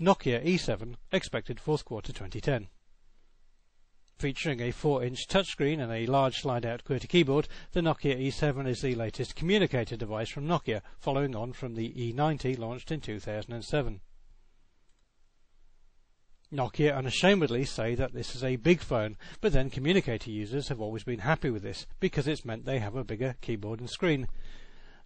Nokia E7 expected fourth quarter 2010. Featuring a 4-inch touchscreen and a large slide-out QWERTY keyboard, the Nokia E7 is the latest communicator device from Nokia, following on from the E90 launched in 2007. Nokia unashamedly say that this is a big phone, but then communicator users have always been happy with this because it's meant they have a bigger keyboard and screen.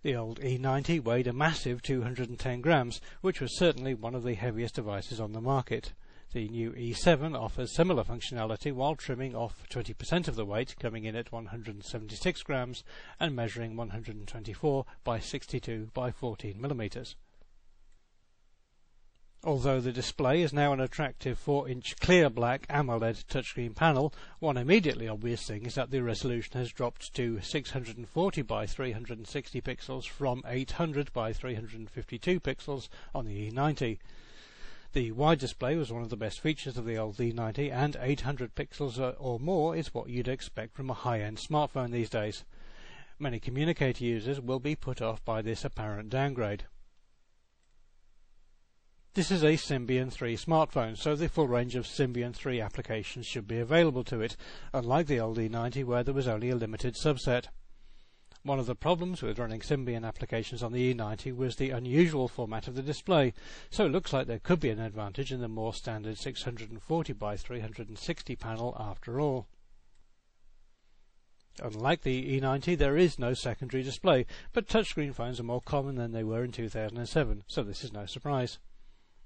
The old E90 weighed a massive 210 grams, which was certainly one of the heaviest devices on the market. The new E7 offers similar functionality while trimming off 20% of the weight, coming in at 176 grams and measuring 124 by 62 by 14 millimeters. Although the display is now an attractive 4-inch clear black AMOLED touchscreen panel, one immediately obvious thing is that the resolution has dropped to 640 by 360 pixels from 800 by 352 pixels on the E90. The wide display was one of the best features of the old E90, and 800 pixels or more is what you'd expect from a high-end smartphone these days. Many communicator users will be put off by this apparent downgrade. This is a Symbian 3 smartphone, so the full range of Symbian 3 applications should be available to it, unlike the old E90 where there was only a limited subset. One of the problems with running Symbian applications on the E90 was the unusual format of the display, so it looks like there could be an advantage in the more standard 640 by 360 panel after all. Unlike the E90, there is no secondary display, but touchscreen phones are more common than they were in 2007, so this is no surprise.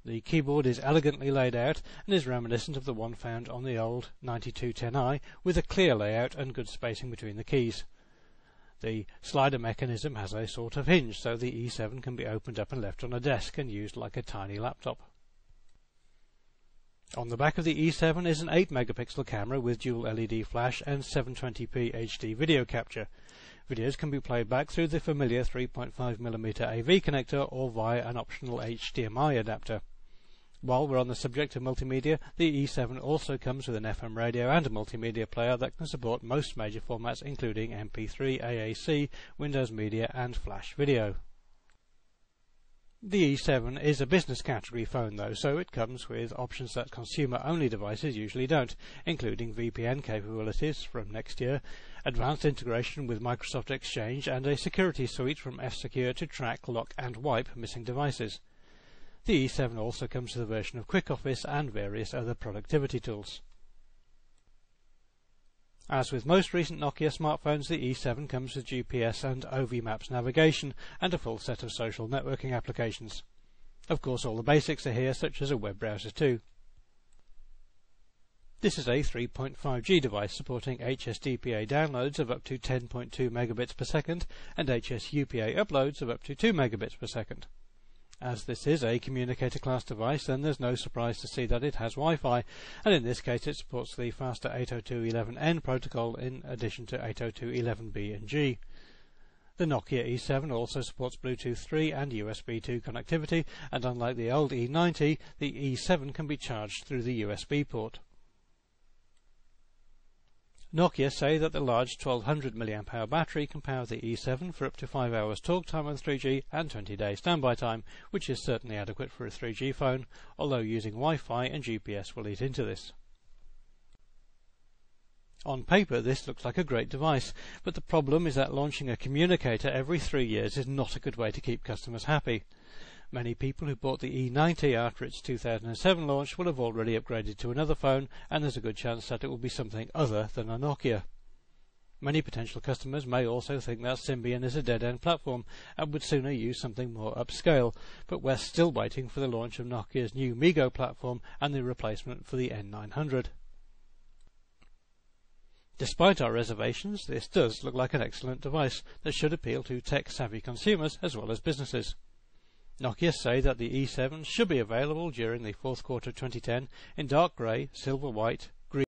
The keyboard is elegantly laid out and is reminiscent of the one found on the old 9210i, with a clear layout and good spacing between the keys. The slider mechanism has a sort of hinge, so the E7 can be opened up and left on a desk and used like a tiny laptop. On the back of the E7 is an 8-megapixel camera with dual LED flash and 720p HD video capture. Videos can be played back through the familiar 3.5mm AV connector or via an optional HDMI adapter. While we're on the subject of multimedia, the E7 also comes with an FM radio and a multimedia player that can support most major formats including MP3, AAC, Windows Media and Flash Video. The E7 is a business category phone though, so it comes with options that consumer-only devices usually don't, including VPN capabilities from next year, advanced integration with Microsoft Exchange and a security suite from F-Secure to track, lock and wipe missing devices. The E7 also comes with a version of QuickOffice and various other productivity tools. As with most recent Nokia smartphones, the E7 comes with GPS and OV Maps navigation and a full set of social networking applications. Of course, all the basics are here, such as a web browser too. This is a 3.5G device supporting HSDPA downloads of up to 10.2 megabits per second and HSUPA uploads of up to 2 megabits per second. As this is a communicator class device, then there's no surprise to see that it has Wi-Fi, and in this case it supports the faster 802.11n protocol in addition to 802.11b and G. The Nokia E7 also supports Bluetooth 3 and USB 2 connectivity, and unlike the old E90, the E7 can be charged through the USB port. Nokia say that the large 1200 mAh battery can power the E7 for up to 5 hours talk time on 3G and 20 days standby time, which is certainly adequate for a 3G phone, although using Wi-Fi and GPS will eat into this. On paper this looks like a great device, but the problem is that launching a communicator every 3 years is not a good way to keep customers happy. Many people who bought the E90 after its 2007 launch will have already upgraded to another phone, and there's a good chance that it will be something other than a Nokia. Many potential customers may also think that Symbian is a dead-end platform and would sooner use something more upscale, but we're still waiting for the launch of Nokia's new MeeGo platform and the replacement for the N900. Despite our reservations, this does look like an excellent device that should appeal to tech-savvy consumers as well as businesses. Nokia say that the E7 should be available during the fourth quarter of 2010 in dark grey, silver white,